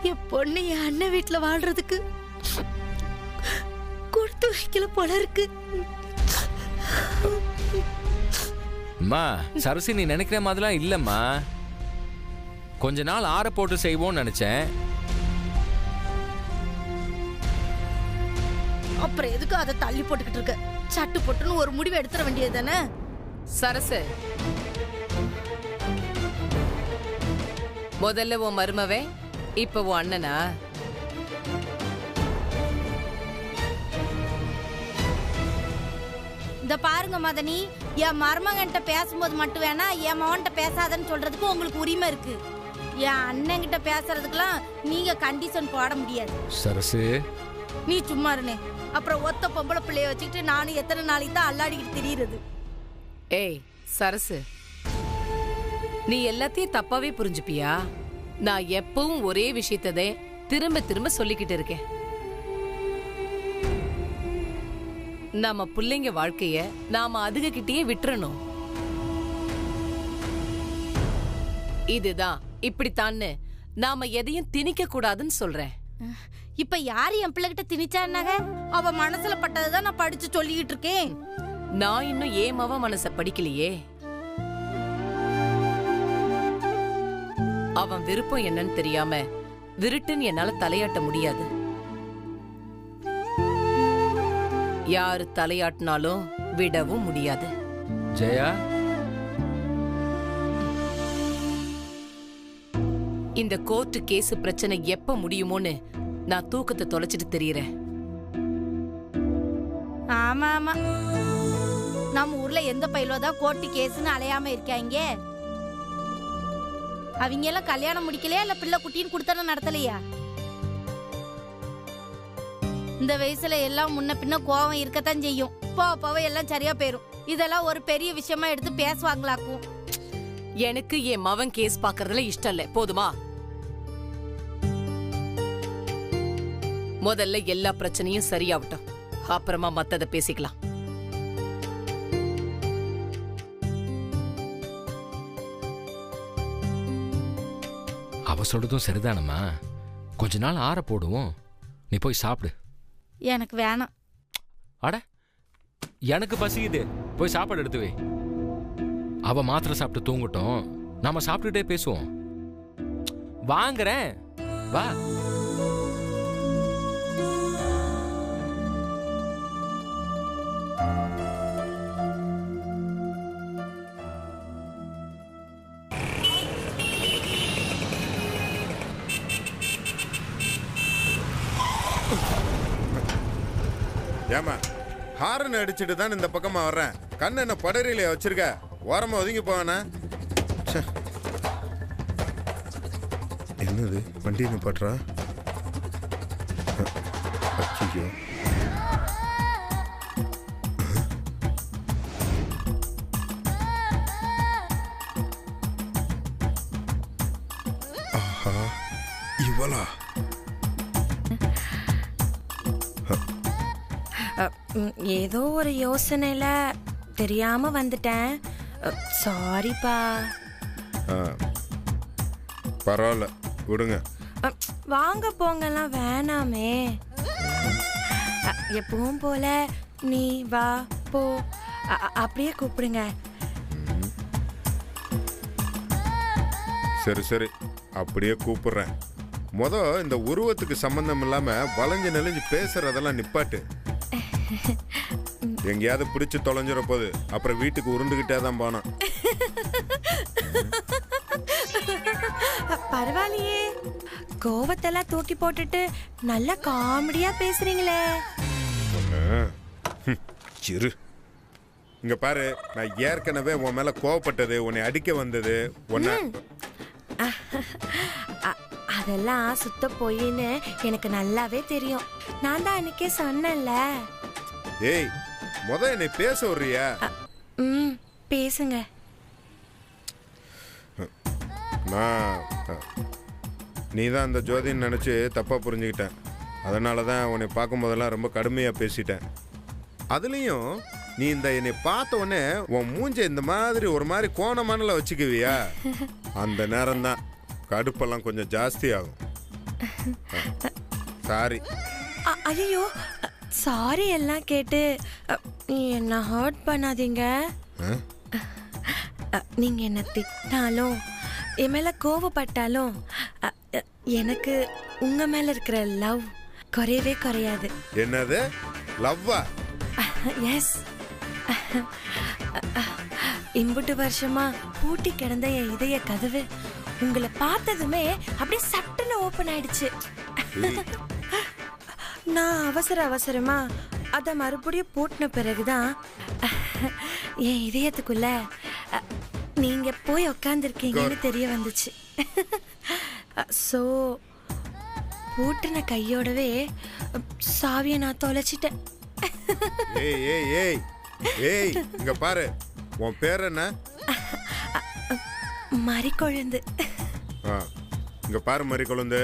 என் பொண்ணு என் அண்ணன் வீட்டுல வாழ்றதுக்கு கொடுத்து வைக்கல போல இருக்கு. அம்மா சரசி, நீ நினைக்கிற மாதிரிலாம் இல்லம்மா. கொஞ்ச நாள் ஆற போட்டு செய்வோம்னு நினைச்சேன். அப்புறம் எதுக்கு அதை தள்ளி போட்டுக்கிட்டு இருக்க? சட்டு போட்டுன்னு ஒரு முடிவு எடுத்துட வேண்டியது தானே? சரசு, முதல்ல உன் மருமவே, இப்ப உன் அண்ணனா? இந்த பாருங்க மதனி, என் மருமகன்கிட்ட பேசும்போது மட்டும் வேணா என் மகன்கிட்ட பேசாதன்னு சொல்றதுக்கு உங்களுக்கு உரிமை இருக்கு. என் அண்ணன் கிட்ட பேசுறதுக்கெல்லாம் நீங்க கண்டிஷன் போட முடியாது. சரசு, நீ சும்மா இருனே. அப்புறம் ஒத்த பொம்பளை பிள்ளைய வச்சுக்கிட்டு நானும் எத்தனை நாளைக்கு தான் அல்லாடிக்கிட்டு திரியுறது? ஏய் சரசு, நீ எல்லாத்தையும் தப்பாவே புரிஞ்சுப்பியா? நான் எப்பவும் ஒரே விஷயத்ததே திரும்ப திரும்ப சொல்லிக்கிட்டு இருக்கேன். நம்ம பிள்ளைங்க வாழ்க்கைய நாம அதுகிட்டயே விட்டுறணும். இதுதான் இப்படித்தான்னு நாம எதையும் திணிக்க கூடாதுன்னு சொல்றேன். இப்ப யாரு என் பிள்ளைகிட்ட திணிச்சாருனாக? அவ மனசுல பட்டதுதான் நான் படிச்சு சொல்லிக்கிட்டு இருக்கேன். நான் இன்னும் ஏமாவ மனச படிக்கலையே. அவன் விருப்பம் என்னன்னு தெரியாம விருட்டுன்னு என்னால தலையாட்ட முடியாது. யாரு தலையாட்டினாலும் விடவும் முடியாது. ஜெயா, இந்த கோர்ட்டு கேஸ் பிரச்சனை எப்ப முடியுமோன்னு நான் தூக்கத்தை தொலைச்சிட்டு தெரியறேன். ஆமா ஆமா, நம்ம ஊர்ல எந்த பயிலோதான் கோர்ட்டு கேஸ்ன்னு அலையாம இருக்காங்க. அவங்க எல்லாம் கல்யாணம் முடிக்கலையா இல்ல பிள்ளை குட்டின்னு கொடுத்தானு நடத்தலையா? இந்த வயசுல எல்லாம் முன்ன பின்ன கோவம் இருக்கத்தான் செய்யும். போவ எல்லாம் சரியா போயிரும். இதெல்லாம் ஒரு பெரிய விஷயமா எடுத்து பேசுவாங்களாக்கும். எனக்கு என் மவன் கேஸ் பாக்குறதுல இஷ்டம் இல்ல, போதுமா? முதல்ல எல்லா பிரச்சனையும் சரியாகட்டும், அப்புறமா மத்தத பேசிக்கலாம். அவ சொல்றதும் சரிதானம்மா. கொஞ்ச நாள் ஆற போடுவோம். நீ போய் சாப்பிடு. எனக்கு வேணாம். அட, எனக்கு பசிக்குது. போய் சாப்பாடு எடுத்து வை. அவ மாத்திரை சாப்பிட்டு தூங்கட்டும், நாம சாப்பிட்டுட்டே பேசுவோம். வாங்குறேன், வா. ஏமா ஹாரன் அடிச்சுட்டு தான் இந்த பக்கமா வர்றேன். கண்ணு என்ன படரிலையா வச்சிருக்க? ஓரமா ஒதுங்கி போவேனா? என்னது வண்டி நிப்பாட்டுறா? ஐயோ, ஆஹா, இவளா? ஏதோ ஒரு யோசனையில தெரியாம வந்துட்டேன். சாரிப்பா. பரவாயில்ல, விடுங்க. வாங்க போங்கலாம் வேணாமே. எப்பவும் போல நீ வா போ அப்படியே கூப்பிடுங்க. சரி சரி, அப்படியே கூப்பிடுறேன். இந்த உருவத்துக்கு சம்பந்தம் இல்லாம வளைஞ்சு நெளிஞ்சு பேசுறதெல்லாம் நிப்பாட்டு. எங்கேயாவது பிடிச்சு தொலைஞ்சிட போது அப்புறம் வீட்டுக்கு உருண்டுகிட்டே தான் போனோம். பரவாயில்லையே, கோவத்தெல்லாம் தூக்கி போட்டுட்டு நல்ல காமெடியா பேசுறீங்களே. சிறு, இங்க பாரு, நான் ஏற்கனவே உன் மேல கோவப்பட்டது, உன்னை அடிக்க வந்தது, அதெல்லாம் சுத்த போயின்னு எனக்கு நல்லாவே தெரியும். நான் தான் அன்னைக்கே சொன்னேன்ல. ஏய், என்னை பேச விடுறியா? பேசுங்க. நீ தான் அந்த ஜோதின்னு நினைச்சு தப்பா புரிஞ்சுக்கிட்டேன். அதனால தான் உன்னை பார்க்கும் போதெல்லாம் ரொம்ப கடுமையா பேசிட்டேன். அதுலயும் நீ இந்த என்னை பார்த்த உடனே உன் மூஞ்ச இந்த மாதிரி ஒரு மாதிரி கோணமானல வச்சுக்குவியா? அந்த நேரம் தான் கடுப்பெல்லாம் கொஞ்சம் ஜாஸ்தி ஆகும். சாரி. ஐயோ சாரி எல்லாம் கேட்டு என்ன ஹர்ட் பண்ணாதீங்க. நீங்க என்ன திட்டினாலும் என் மேல கோவப்பட்டாலும் எனக்கு உங்க மேல இருக்கிற லவ் குறையவே குறையாது. என்னது லவ்வா? எஸ். இம்புட்டு வருஷமா பூட்டி கிடந்த என் இதய கதவு உங்களை பார்த்ததுமே அப்படியே சட்டுன்னு ஓபன் ஆயிடுச்சு. நான் அவசரமா அத மறுபடியும் பூட்டின பிறகுதான் என் இதயத்துக்குள்ள நீங்க போய் உக்காந்துருக்கீங்கன்னு தெரிய வந்துச்சு. சோ பூட்டின கையோடவே சாவியை நான் தொலைச்சிட்டேன். ஏய் ஏய் ஏய் ஏய் இங்க பாரு, உன் பேர் என்ன? மறிக்கொழுந்து. இங்க பாரு மறிக்கொழுந்து,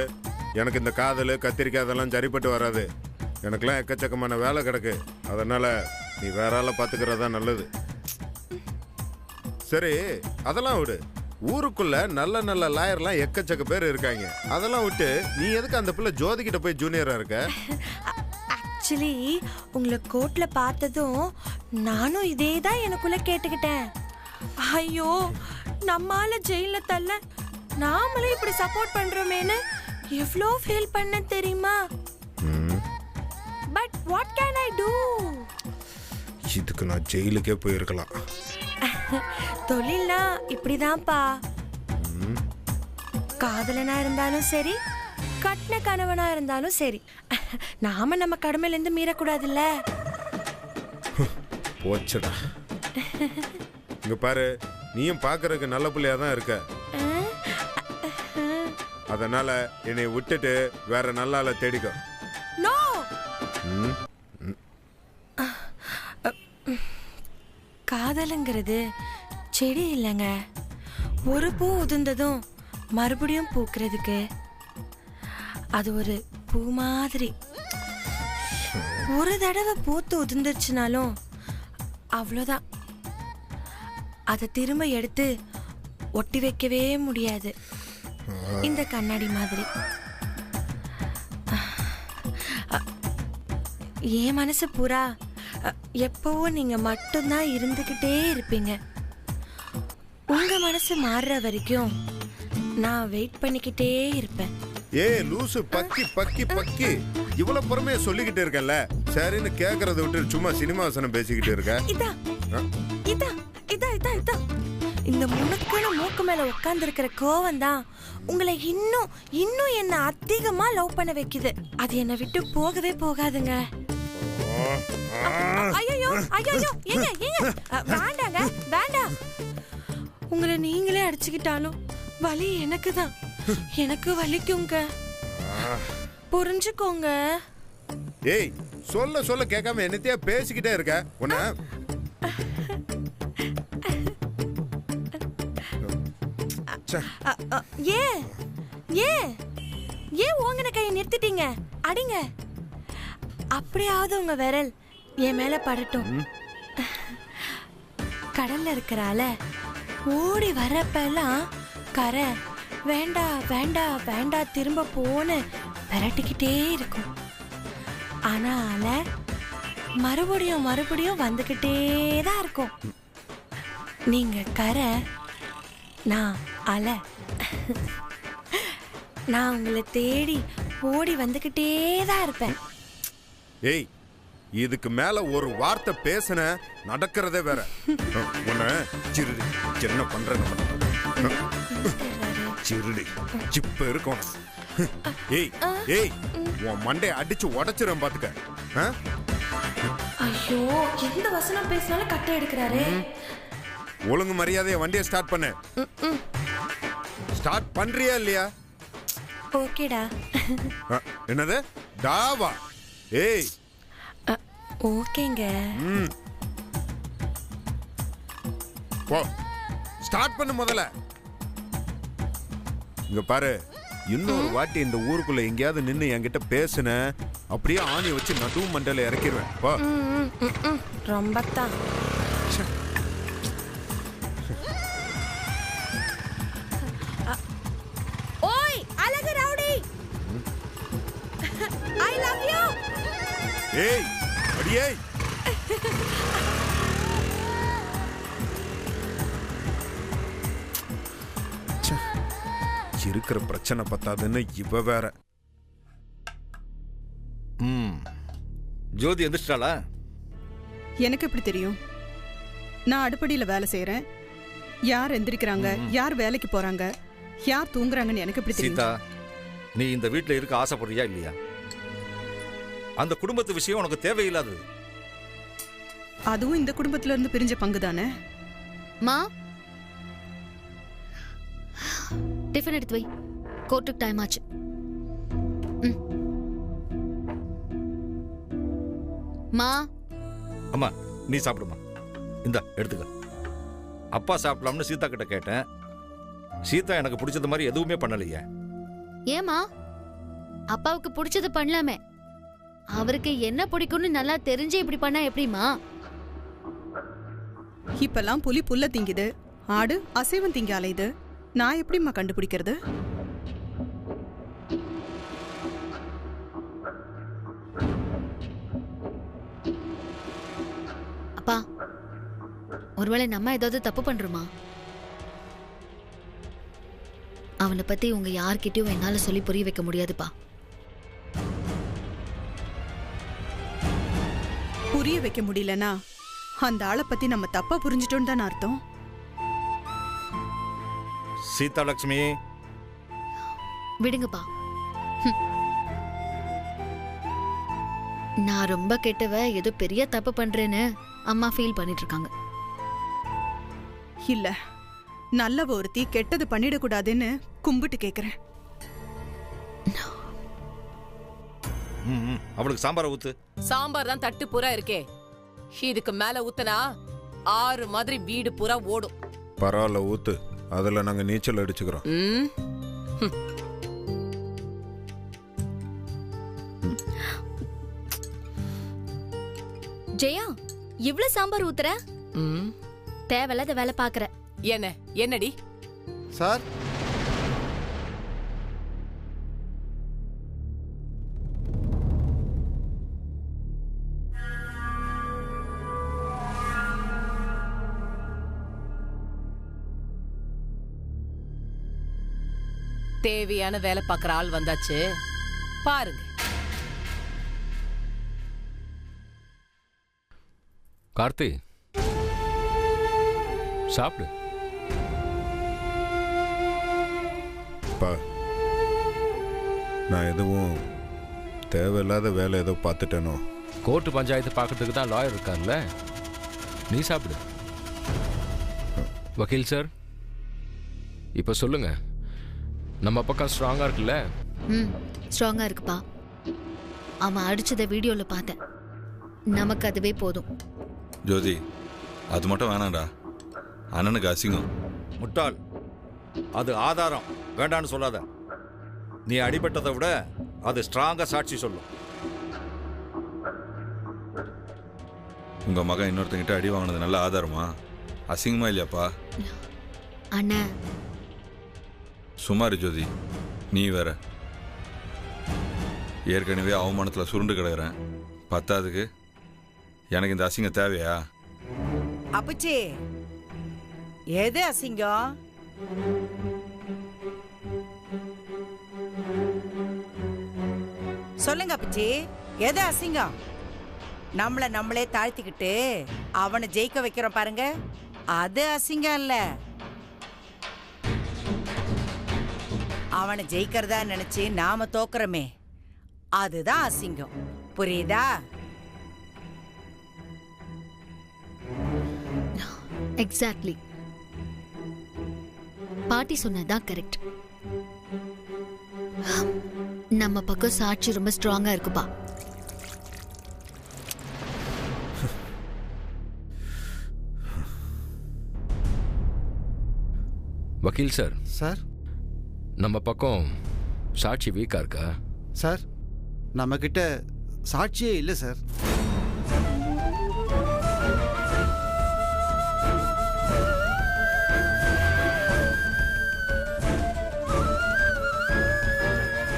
எனக்கு இந்த காதல் கத்திரிக்காய் அதெல்லாம் சரிப்பட்டு வராது. எனக்கெல்லாம் எக்கச்சக்கமான வேலை கிடக்கு. அதனால நீ வேற ஆளை பார்த்துக்கிறதா நல்லது. சரி அதெல்லாம் விடு. ஊருக்குள்ள நல்ல நல்ல லாயர்லாம் எக்கச்சக்க பேர் இருக்காங்க. அதெல்லாம் விட்டு நீ எதுக்கு அந்த பிள்ளை ஜோதிகிட்ட போய் ஜூனியரா இருக்க? ஆக்சுவலி உங்களை கோர்ட்ல பார்த்ததும் நானும் இதே தான் எனக்குள்ள கேட்டுக்கிட்டேன். ஐயோ நம்மால ஜெயில தள்ள நாமளே இப்படி சப்போர்ட் பண்றோமேன்னு எவ்வளோ ஃபீல் பண்ண தெரியுமா? But what can I do? இதுக்கு நான் ஜெயிலுக்கே போயிருக்கலாம். தொழில்னா இப்படிதான்ப்பா. காதலனா இருந்தாலும் சரி, கட்டின கணவனா இருந்தாலும் சரி, நாம நம்ம கடமையில இருந்து மீறக்கூடாதுல்ல. போச்சடா. இங்க பாரு, நீயும் பாக்குறதுக்கு நல்ல பிள்ளையா தான் இருக்க. அதனால என்னை விட்டுட்டு வேற நல்ல ஆளை தேடிக்கோ. நோ. காதலுங்கிறது செடி இல்லைங்க. ஒரு பூ உதிர்ந்ததும் மறுபடியும் பூக்கிறதுக்கு. அது ஒரு பூ மாதிரி. ஒரு தடவை பூத்து உதிர்ந்துச்சுனாலும் அவ்வளோதான். அதை திரும்ப எடுத்து ஒட்டி வைக்கவே முடியாது. இந்த கண்ணாடி மாதிரி. என் மனசு பூரா எப்பவும் நீங்க மட்டும்தான் இருந்துகிட்டே இருப்பீங்க. உங்க மனசு மாறுற வரைக்கும் நான் வெயிட் பண்ணிக்கிட்டே இருப்பேன். ஏ லூசு பக்கி பக்கி பக்கி, இவ்வளவு பொறுமையா சொல்லிக்கிட்டு இருக்கல, சரின்னு கேக்குறத விட்டு சும்மா சினிமா வசனம் பேசிக்கிட்டு இருக்க. இதா இதா இதா இதா இதா இந்த முணுக்குன்னு மூக்கு மேல உட்கார்ந்து இருக்கிற கோவம் தான் உங்களை இன்னும் இன்னும் என்ன அதிகமா லவ் பண்ண வைக்குது. அது என்னை விட்டு போகவே போகாதுங்க. ஐயோ ஐயோ ஏங்க ஏங்க வேண்டாங்க வேண்டாம். உங்களை நீங்களே அடிச்சுக்கிட்டாலும் வலி எனக்கு தான். எனக்கு வலிக்குங்க, புரிஞ்சுக்கோங்க. ஏய் சொல்ல சொல்ல கேட்காம என்னத்தையா பேசிக்கிட்டே இருக்க. உன்ன ஏன் ஏன் ஏன் ஓங்கின கையை நிறுத்திட்டீங்க? அடிங்க. அப்படியாவது உங்க விரல் என் மேல படட்டும். கடல்ல இருக்கிறால ஓடி வரப்பெல்லாம் கரை வேண்டா வேண்டா வேண்டா திரும்ப போன்னு விரட்டிக்கிட்டே இருக்கும். ஆனா அலை மறுபடியும் மறுபடியும் வந்துகிட்டே தான் இருக்கும். நீங்க கரை, நான் அலை. நான் உங்களை தேடி ஓடி வந்துகிட்டே தான் இருப்பேன். ஏய் இதுக்கு மேல ஒரு வார்த்தை பேசின நடக்கிறதே வேற. உன்ன சிறுடி என்ன பண்ற சிறுடி சிப்ப இருக்கும். ஏய் ஏய் உன் மண்டைய அடிச்சு உடைச்சிரும் பாத்துக்க. ஐயோ எந்த வசனம் பேசினாலும் கட்ட எடுக்கிறாரே. ஒழுங்கு மரியாதைய வண்டியை ஸ்டார்ட் பண்ணு. ஸ்டார்ட் பண்றியா இல்லையா? ஓகேடா. என்னது டாவா? ஏய் ஓகேங்க. போ ஸ்டார்ட் பண்ணு முதல்ல. இங்க பாரு, இன்னொரு வாட்டி இந்த ஊருக்குள்ள எங்கேயாவது நின்னு என்கிட்ட பேசுன அப்படியே ஆணி வச்சு நடு மண்டல இறக்கிடுவேன். போ. ரொம்ப தான். ஓய் அழகு ரவுடி, ஏய் அடியே இருக்கிற பிரச்சனை பத்தாதுன்னு இவ வேற. ஜோதி எந்திரிச்சிட்டாளா? எனக்கு எப்படி தெரியும்? நான் அடுப்படியில் வேலை செய்யறேன். யார் எந்திரிக்கிறாங்க, யார் வேலைக்கு போறாங்க, யார் தூங்குறாங்கன்னு எனக்கு எப்படி தெரியும்? சீதா, நீ இந்த வீட்டில் இருக்க ஆசைப்படுறியா இல்லையா? அந்த குடும்பத்து விஷயம் உனக்கு தேவையில்லாதது. அதுவும் இந்த குடும்பத்துல இருந்து பிரிஞ்ச பங்கு தானே. மா, டிஃபன் எடுத்து வை, கோர்ட்டுக்கு டைம் ஆச்சு. மா. அம்மா நீ சாப்பிடுமா, இந்தா எடுத்துக்க. அப்பா சாப்பிடலாம்னு சீதா கிட்ட கேட்டேன். சீதா எனக்கு பிடிச்சது மாதிரி எதுவுமே பண்ணலையே. ஏமா, அப்பாவுக்கு பிடிச்சது பண்ணலாமே. அவருக்கு என்ன பிடிக்கும்னு நல்லா தெரிஞ்சு இப்படி பண்ணா எப்படிமா? இப்பெல்லாம் புலி புல்ல திங்குது, ஆடு அசைவம் திங்க அலையுது. நான் எப்படிம்மா கண்டுபிடிக்கிறது? அப்பா, ஒருவேளை நம்ம ஏதாவது தப்பு பண்றோமா? அவனை பத்தி உங்க யார்கிட்டயும் என்னால சொல்லி புரிய வைக்க முடியாதுப்பா. புரிய வைக்க முடியலனா அந்த ஆளை பத்தி நம்ம தப்பா புரிஞ்சிட்டோம் தானே அர்த்தம். சீதா லட்சுமி, விடுங்கப்பா. நான் ரொம்ப கெட்டவ, ஏதோ பெரிய தப்பு பண்றேன்னு அம்மா ஃபீல் பண்ணிட்டு இருக்காங்க. இல்ல, நல்லவ ஒருத்தி கெட்டது பண்ணிடக்கூடாதுன்னு கும்பிட்டு கேக்குறேன். அவளுக்கு சாம்பாரை ஊத்து. சாம்பார் தான் தட்டு பூரா இருக்கே, இதுக்கு மேல ஊத்தனா 6 மாதிரி வீடு பூரா ஓடும். பரவாயில்ல ஊத்து, அதுல நாங்க நீச்சல் அடிச்சுக்கிறோம். ஜெயா, இவ்ளோ சாம்பார் ஊத்துற? தேவையில்லாத வேலை பாக்குற. என்னடி சார்? தேவையான வேலை பார்க்குற ஆள் வந்தாச்சு பாருங்க. கார்த்தி, சாப்பிடு. பா, நான் எதுவும் தேவையில்லாத வேலை ஏதோ பார்த்துட்டேனோ? கோர்ட்டு பஞ்சாயத்து பார்க்கறதுக்கு தான் லாயர் இருக்கார்ல, நீ சாப்பிடு. வக்கீல் சார், இப்போ சொல்லுங்க, நம்ம பக்கம் ஸ்ட்ராங்கா இருக்குல்ல? ஸ்ட்ராங்கா இருக்குப்பா. அவன் அடிச்சத வீடியோல பார்த்தேன். நமக்கு அதுவே போதும். ஜோதி, அது மட்டும் வேணாம்டா, அண்ணனுக்கு அசிங்கம். முட்டாள், அது ஆதாரம், வேண்டான்னு சொல்லாத. நீ அடிபட்டதை விட அது ஸ்ட்ராங்கா சாட்சி சொல்லும். உங்க மகன் இன்னொருத்தங்கிட்ட அடி வாங்கினது நல்ல ஆதாரமா? அசிங்கமா இல்லையாப்பா? அண்ணா சுமாரி ஜோதி, நீ வேற. ஏற்கனவே அவமானத்தில் சுருண்டு கிடக்குறேன், பத்தாதுக்கு எனக்கு இந்த அசிங்கம் தேவையா? அப்பச்சி, எது அசிங்கம்? சொல்லுங்க அப்பச்சி, எது அசிங்கம்? நம்மளே தாழ்த்திக்கிட்டு அவனை ஜெயிக்க வைக்கிறோம் பாருங்க, அது அசிங்கம் இல்ல. அவனை ஜெயிக்கிறதா நினைச்சு நாம தோக்குறோமே, அதுதான் அசிங்கம். புரியுதா? எக்ஸாக்ட்லி. பாட்டி சொன்னதுதான் கரெக்ட். நம்ம பக்கம் சாட்சி ரொம்ப ஸ்ட்ராங்கா இருக்குப்பா. வக்கீல் சார். சார்? நம்ம பக்கம் சாட்சி வீக்கா இருக்கா? சார், நம்ம கிட்ட சாட்சியே இல்லை சார்.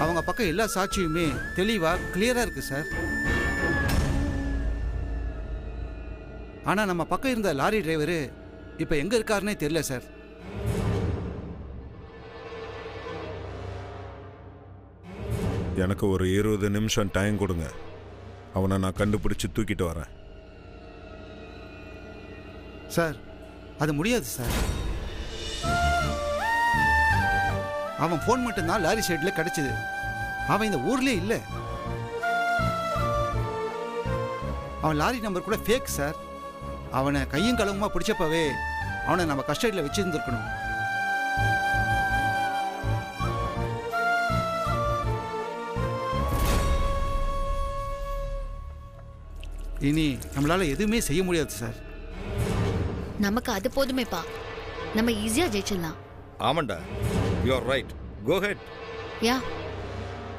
அவங்க பக்கம் எல்லா சாட்சியுமே தெளிவா கிளியரா இருக்கு சார். ஆனால் நம்ம பக்கம் இருந்த லாரி டிரைவரு இப்போ எங்கே இருக்காருன்னே தெரியல சார். எனக்கு ஒரு 20 நிமிஷம் டைம் கொடுங்க, அவனை நான் கண்டுபிடிச்சி தூக்கிட்டு வரேன். சார் அது முடியாது சார். அவன் ஃபோன் மட்டும்தான் லாரி சைடில் கிடைச்சது. அவன் இந்த ஊர்லேயே இல்லை. அவன் லாரி நம்பர் கூட ஃபேக் சார். அவனை கையும் களவுமா பிடிச்சப்பவே அவனை நம்ம கஸ்டடியில் வச்சிருந்துருக்கணும். இனி நம்மளால எதுவுமே செய்ய முடியாது சார். நமக்கு அது போதுமேப்பா, நம்ம ஈஸியா ஜெயிச்சிடலாம். ஆமாண்டா, you are right, go head. Yeah,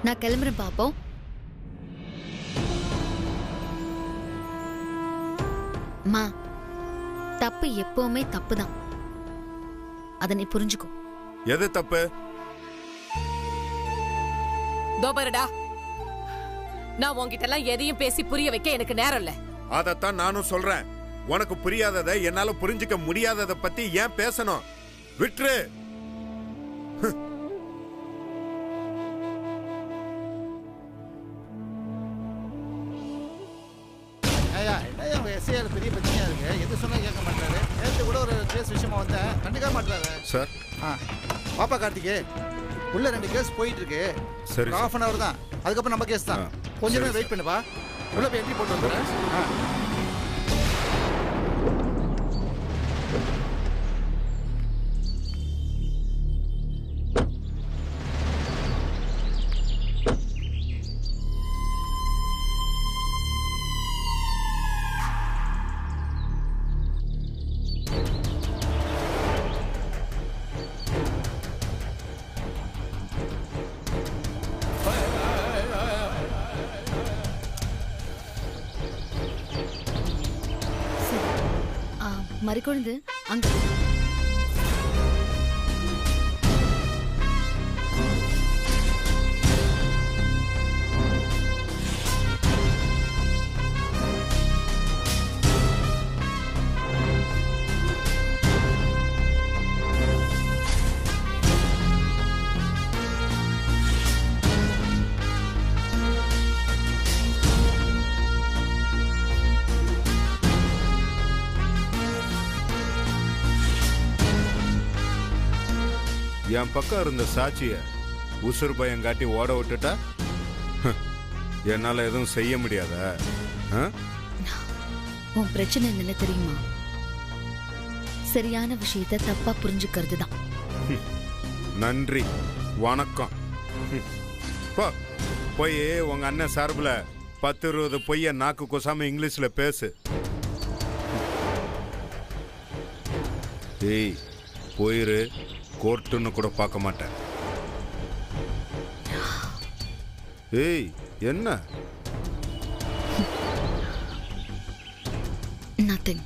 நான் கிளம்புறேன் பாப்போம். அம்மா, தப்பு எப்பவுமே தப்பு தான், அதை நீ புரிஞ்சுக்கோ. எது தப்பு? தோபரடா, நான் உன்கிட்ட எல்லாம் எதையும் பேசி புரிய வைக்க எனக்கு நேரம் இல்ல. அதத்தான் நானும் சொல்றேன். உனக்கு புரியாததை என்னால புரிஞ்சுக்க முடியாததை பத்தி ஏன் பேசணும்? விட்டுரு. எஸ்ஐஆர் பெரிய பிரச்சனையா இருக்கு. எது சொன்னா கேட்க மாட்டாரு. நேற்று கூட ஒரு கேஸ் விஷயமா வந்தேன், கண்டுக்க மாட்டாரு சார். பாப்பா கார்த்திகே, உள்ள 2 கேஸ் போயிட்டு இருக்கு. சரி, ½ அன் அவர் தான், அதுக்கப்புறம் நம்ம கேஸ் தான். கொஞ்ச நேரம் வெயிட் பண்ணுப்பா. உள்ள போய் என்ட்ரி போட்டு வந்துடுறேன். மறிக்கொழுந்து அங்க. என் பக்கம் இருந்த சாட்சிய உசுறு பயம் காட்டி ஓட விட்டுட்டா என்னால எதுவும் செய்ய முடியாத. உன் பிரச்சனை என்னன்னு தெரியுமா? சரியான விஷயத்தை தப்பா புரிஞ்சுக்கிறது தான். நன்றி, வணக்கம். போய் உங்க அண்ணன் சார்பில் 10-20 பொய்ய நாக்கு கொசாம இங்கிலீஷ்ல பேசு. ஏய், போயிரு. கோர்ட்டுன்னு கூட பார்க்க மாட்டேன். ஏய், என்ன? Nothing.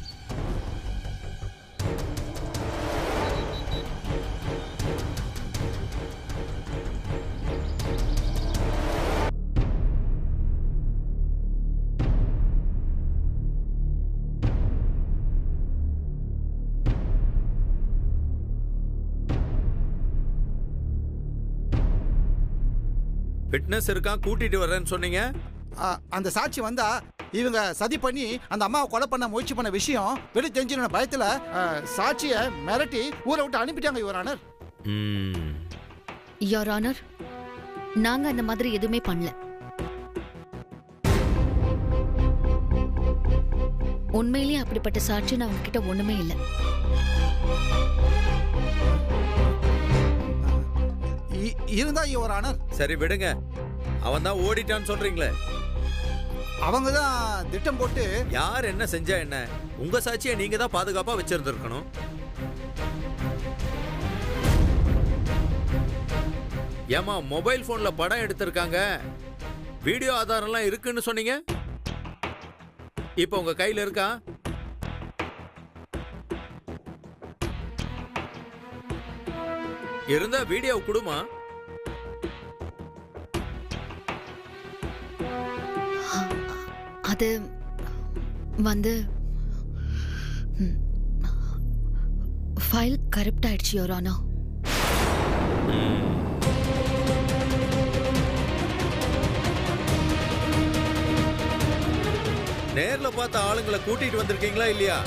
ஃபிட்னஸ் இருக்கா, கூட்டிட்டு வரேன்னு சொன்னீங்க. அந்த சாட்சி வந்தா இவங்க சதி பண்ணி அந்த அம்மாவை கொலை பண்ண முயற்சி பண்ண விஷயம் வெளி தெரிஞ்சின பயத்துல சாட்சியை மிரட்டி ஊரை விட்டு அனுப்பிட்டாங்க யுவர் ஆனர். யுவர் ஆனர், நாங்க அந்த மாதிரி எதுவுமே பண்ணல. உண்மையிலேயே அப்படிப்பட்ட சாட்சி நான் உங்ககிட்ட ஒண்ணுமே இல்லை. இருந்தா யுவர் ஆனர். சரி விடுங்க, அவன் தான் ஓடிட்டான்னு சொல்றீங்களே. அவங்க தான் திட்டம் போட்டு. யார் என்ன செஞ்சா என்ன, உங்க சாட்சியை நீங்க தான் பாதுகாப்பா வச்சிருந்திருக்கணும். ஏமா மொபைல் போன்ல படம் எடுத்திருக்காங்க, வீடியோ ஆதாரம்லாம் இருக்குன்னு சொன்னீங்க. இப்ப உங்க கையில இருக்கா? இருந்தா வீடியோ கொடுமா. அது வந்து ஃபைல் கரெக்ட் ஆயிடுச்சு யுவர் ஆனர். நேர்ல பார்த்த ஆளுங்களை கூட்டிட்டு வந்திருக்கீங்களா இல்லையா?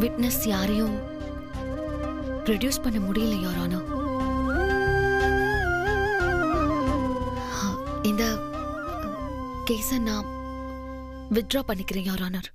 விட்னஸ் யாரையும் ப்ரொடியூஸ் பண்ண முடியல யுவர் ஆனர். இந்த கேஸை நான் வித்ட்ரா பண்ணிக்கிறேன் யுவர் ஆனர்.